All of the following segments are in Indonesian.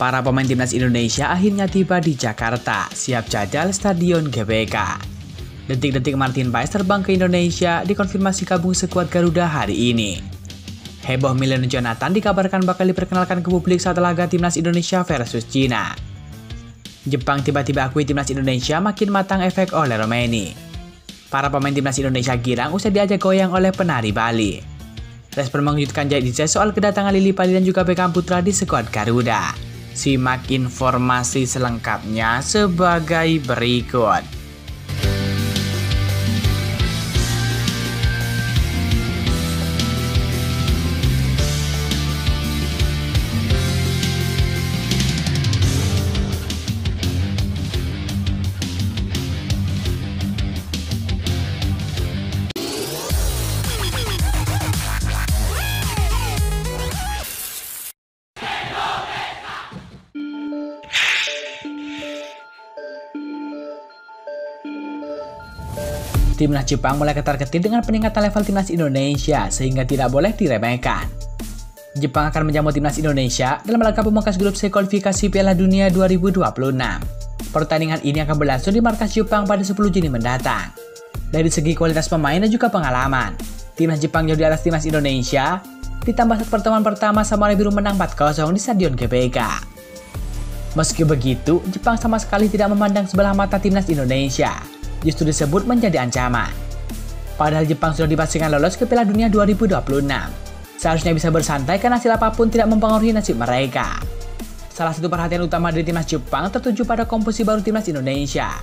Para pemain timnas Indonesia akhirnya tiba di Jakarta, siap jajal Stadion GBK. Detik-detik Martin Paes terbang ke Indonesia dikonfirmasi gabung skuad Garuda hari ini. Heboh Milen Jonathan dikabarkan bakal diperkenalkan ke publik saat laga timnas Indonesia versus Cina. Jepang tiba-tiba akui timnas Indonesia makin matang efek oleh Romeni. Para pemain timnas Indonesia girang usai diajak goyang oleh penari Bali. Respon mengejutkan jadi soal kedatangan Lily Pali dan juga Beckham Putra di skuad Garuda. Simak informasi selengkapnya sebagai berikut. Timnas Jepang mulai ketar-ketir dengan peningkatan level timnas Indonesia sehingga tidak boleh diremehkan. Jepang akan menjamu timnas Indonesia dalam laga pemungkas grup C kualifikasi Piala Dunia 2026. Pertandingan ini akan berlangsung di markas Jepang pada 10 Juni mendatang. Dari segi kualitas pemain dan juga pengalaman, timnas Jepang jauh di atas timnas Indonesia, ditambah saat pertemuan pertama Samurai Biru menang 4-0 di Stadion GBK. Meski begitu, Jepang sama sekali tidak memandang sebelah mata timnas Indonesia. Justru disebut menjadi ancaman. Padahal Jepang sudah dipastikan lolos ke Piala Dunia 2026. Seharusnya bisa bersantai karena hasil apapun tidak mempengaruhi nasib mereka. Salah satu perhatian utama dari timnas Jepang tertuju pada komposisi baru timnas Indonesia.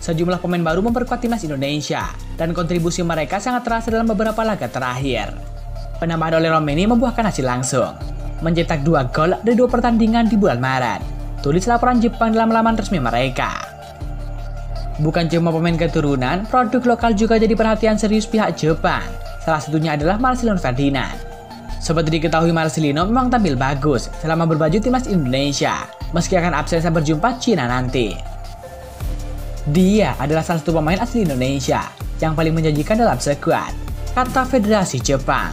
Sejumlah pemain baru memperkuat timnas Indonesia dan kontribusi mereka sangat terasa dalam beberapa laga terakhir. Penambahan oleh Romeni membuahkan hasil langsung, mencetak 2 gol dari 2 pertandingan di bulan Maret. Tulis laporan Jepang dalam laman resmi mereka. Bukan cuma pemain keturunan, produk lokal juga jadi perhatian serius pihak Jepang. Salah satunya adalah Marcelino Ferdinand. Seperti diketahui, Marcelino memang tampil bagus selama berbaju timnas Indonesia, meski akan absen saat berjumpa Cina nanti. Dia adalah salah satu pemain asli Indonesia yang paling menjanjikan dalam skuad, kata Federasi Jepang.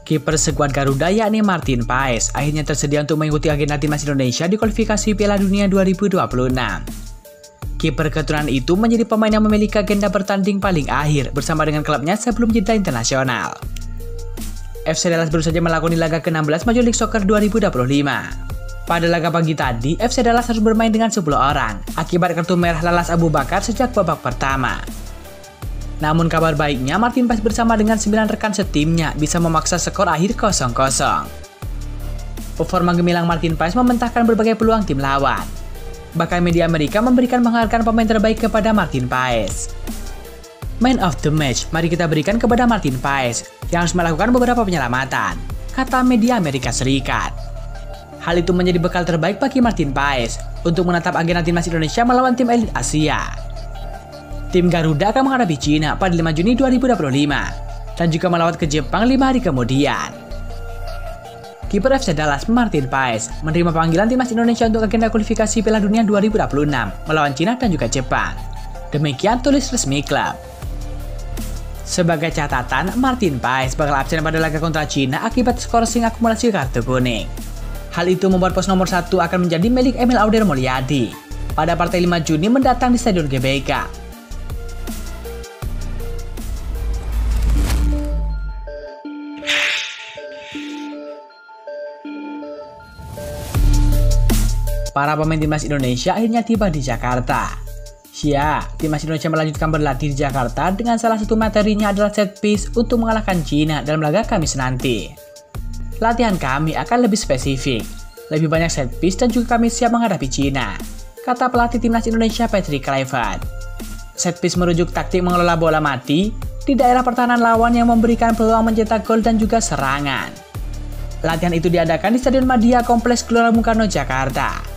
Kiper skuad Garuda yakni Martin Paes akhirnya tersedia untuk mengikuti agenda timnas Indonesia di kualifikasi Piala Dunia 2026. Kiper keturunan itu menjadi pemain yang memiliki agenda bertanding paling akhir bersama dengan klubnya sebelum jeda internasional. FC Dallas baru saja melakoni laga ke-16 Major League Soccer 2025. Pada laga pagi tadi, FC Dallas harus bermain dengan 10 orang akibat kartu merah Lalas Abu Bakar sejak babak pertama. Namun kabar baiknya, Martin Paes bersama dengan 9 rekan setimnya bisa memaksa skor akhir 0-0. Performa gemilang Martin Paes membentangkan berbagai peluang tim lawan. Bahkan media Amerika memberikan penghargaan pemain terbaik kepada Martin Paes. Man of the match, mari kita berikan kepada Martin Paes yang harus melakukan beberapa penyelamatan, kata media Amerika Serikat. Hal itu menjadi bekal terbaik bagi Martin Paes untuk menatap agenda timnas Indonesia melawan tim elit Asia. Tim Garuda akan menghadapi Cina pada 5 Juni 2025 dan juga melawat ke Jepang 5 hari kemudian. Kiper FC Dallas Martin Paes menerima panggilan timnas Indonesia untuk agenda kualifikasi Piala Dunia 2026 melawan Cina dan juga Jepang. Demikian tulis resmi klub. Sebagai catatan, Martin Paes bakal absen pada laga kontra Cina akibat skorsing akumulasi kartu kuning. Hal itu membuat pos nomor 1 akan menjadi milik Emil Auder Mulyadi pada partai 5 Juni mendatang di Stadion GBK. Para pemain timnas Indonesia akhirnya tiba di Jakarta. Timnas Indonesia melanjutkan berlatih di Jakarta dengan salah satu materinya adalah set piece untuk mengalahkan Cina dalam laga Kamis nanti. Latihan kami akan lebih spesifik, lebih banyak set piece dan juga kami siap menghadapi Cina, kata pelatih timnas Indonesia Patrick Kluivert. Set piece merujuk taktik mengelola bola mati di daerah pertahanan lawan yang memberikan peluang mencetak gol dan juga serangan. Latihan itu diadakan di Stadion Madia Kompleks Gelora Bung Karno, Jakarta.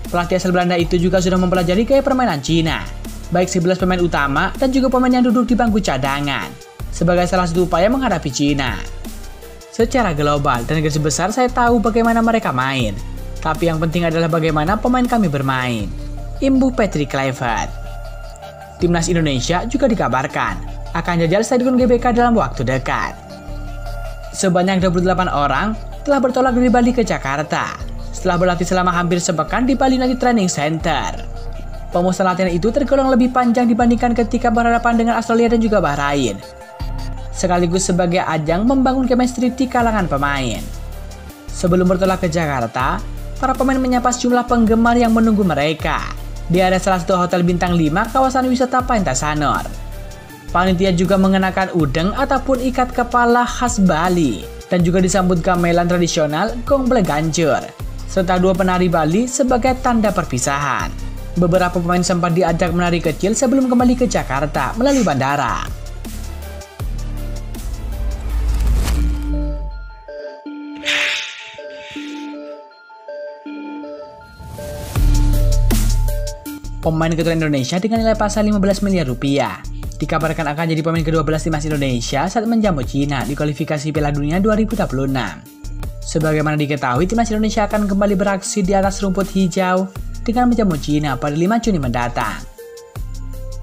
Pelatih asal Belanda itu juga sudah mempelajari gaya permainan Cina, baik 11 pemain utama dan juga pemain yang duduk di bangku cadangan, sebagai salah satu upaya menghadapi Cina. Secara global dan garis besar saya tahu bagaimana mereka main, tapi yang penting adalah bagaimana pemain kami bermain, imbuh Patrick Kluivert. Timnas Indonesia juga dikabarkan akan jajal Stadion GBK dalam waktu dekat. Sebanyak 28 orang telah bertolak dari Bali ke Jakarta setelah berlatih selama hampir sepekan di Bali United Training Center. Pemusatan latihan itu tergolong lebih panjang dibandingkan ketika berhadapan dengan Australia dan juga Bahrain, sekaligus sebagai ajang membangun chemistry di kalangan pemain. Sebelum bertolak ke Jakarta, para pemain menyapa sejumlah penggemar yang menunggu mereka di area salah satu hotel bintang 5 kawasan wisata Pantai Sanur. Panitia juga mengenakan udeng ataupun ikat kepala khas Bali dan juga disambut gamelan tradisional Gongbleek Ganjur serta 2 penari Bali sebagai tanda perpisahan. Beberapa pemain sempat diajak menari kecil sebelum kembali ke Jakarta melalui bandara. Pemain keturunan Indonesia dengan nilai pasar 15 miliar rupiah dikabarkan akan jadi pemain ke-12 timnas Indonesia saat menjamu Cina di kualifikasi Piala Dunia 2026. Sebagaimana diketahui, timnas Indonesia akan kembali beraksi di atas rumput hijau dengan menjamu Cina pada 5 Juni mendatang.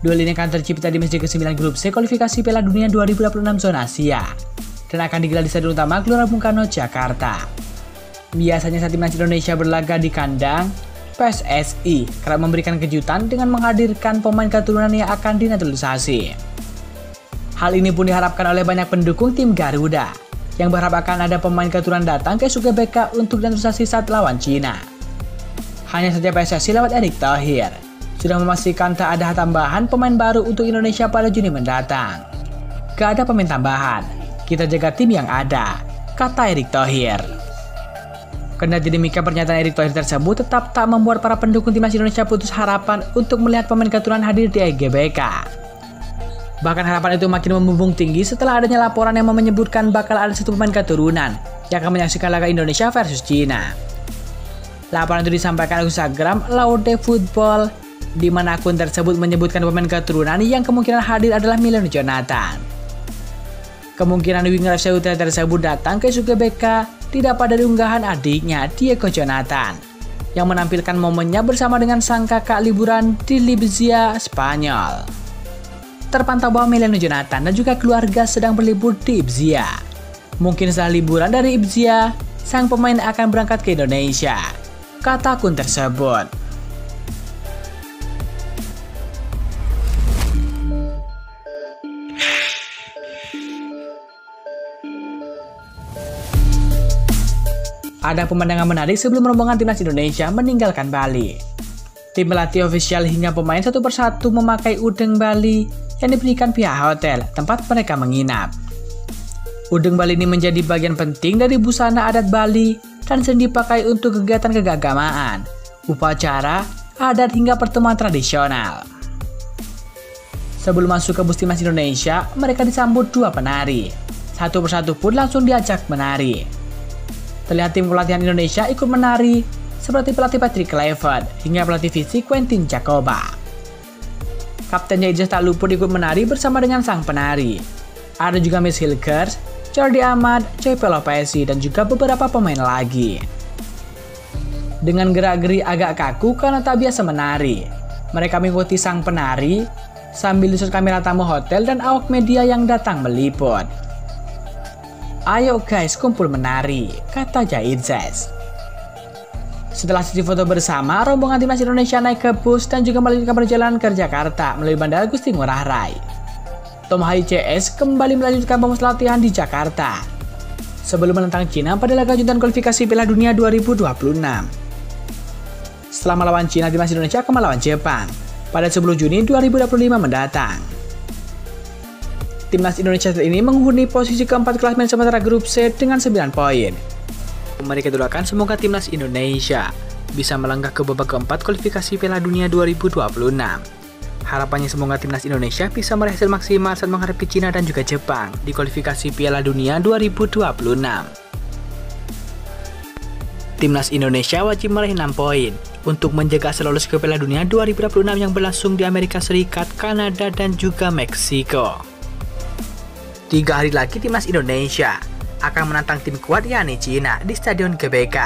Duel ini akan tercipta di match ke-9 grup C kualifikasi Piala Dunia 2026 zona Asia dan akan digelar di Stadion Utama Gelora Bung Karno, Jakarta. Biasanya saat timnas Indonesia berlaga di kandang, PSSI kerap memberikan kejutan dengan menghadirkan pemain keturunan yang akan dinaturalisasi. Hal ini pun diharapkan oleh banyak pendukung tim Garuda yang berharap akan ada pemain keturunan datang ke GBK untuk dinaturalisasi saat lawan Cina. Hanya saja PSSI lewat Erick Thohir sudah memastikan tak ada tambahan pemain baru untuk Indonesia pada Juni mendatang. Gak ada pemain tambahan, kita jaga tim yang ada, kata Erick Thohir. Kendati demikian, pernyataan Erick Thohir tersebut tetap tak membuat para pendukung timnas Indonesia putus harapan untuk melihat pemain keturunan hadir di GBK. Bahkan harapan itu makin membumbung tinggi setelah adanya laporan yang menyebutkan bakal ada 1 pemain keturunan yang akan menyaksikan laga Indonesia versus Cina. Laporan itu disampaikan di Instagram Laude Football, di mana akun tersebut menyebutkan pemain keturunan yang kemungkinan hadir adalah Milan Jonathan. Kemungkinan winger FC Utrecht tersebut datang ke GBK didapat dari unggahan adiknya Diego Jonathan yang menampilkan momennya bersama dengan sang kakak liburan di Libzia, Spanyol. Terpantau bahwa Milan Jonathan dan juga keluarga sedang berlibur di Ibzia. Mungkin setelah liburan dari Ibzia, sang pemain akan berangkat ke Indonesia, kata akun tersebut. Ada pemandangan menarik sebelum rombongan timnas Indonesia meninggalkan Bali. Tim pelatih ofisial hingga pemain satu persatu memakai udeng Bali yang diberikan pihak hotel tempat mereka menginap. Udeng Bali ini menjadi bagian penting dari busana adat Bali dan sering dipakai untuk kegiatan keagamaan, upacara, adat hingga pertemuan tradisional. Sebelum masuk ke bus timnas Indonesia, mereka disambut 2 penari. Satu persatu pun langsung diajak menari. Terlihat tim pelatihan Indonesia ikut menari, seperti pelatih Patrick Kluivert hingga pelatih fisik Quentin Jacoba. Kaptennya Idris tak luput ikut menari bersama dengan sang penari. Ada juga Miss Hilgers, Jordi Amat, Joy Pelopesi, dan juga beberapa pemain lagi. Dengan gerak-geri agak kaku karena tak biasa menari, mereka mengikuti sang penari sambil disusut kamera tamu hotel dan awak media yang datang meliput. Ayo guys, kumpul menari, kata Jaidzes. Setelah sesi foto bersama, rombongan timnas Indonesia naik ke bus dan juga melanjutkan perjalanan ke Jakarta melalui Bandara Gusti Ngurah Rai. Tom HICS kembali melanjutkan pemusatan latihan di Jakarta sebelum menentang Cina pada laga lanjutan kualifikasi Piala Dunia 2026. Setelah melawan Cina, timnas Indonesia akan melawan Jepang pada 10 Juni 2025 mendatang. Timnas Indonesia saat ini menghuni posisi keempat klasemen sementara grup C dengan 9 poin. Mereka doakan semoga timnas Indonesia bisa melangkah ke babak keempat kualifikasi Piala Dunia 2026. Harapannya semoga timnas Indonesia bisa meraih hasil maksimal saat menghadapi Cina dan juga Jepang di kualifikasi Piala Dunia 2026. Timnas Indonesia wajib meraih 6 poin untuk menjaga asal lolos ke Piala Dunia 2026 yang berlangsung di Amerika Serikat, Kanada, dan juga Meksiko. 3 hari lagi timnas Indonesia akan menantang tim kuat yakni Cina di Stadion GBK.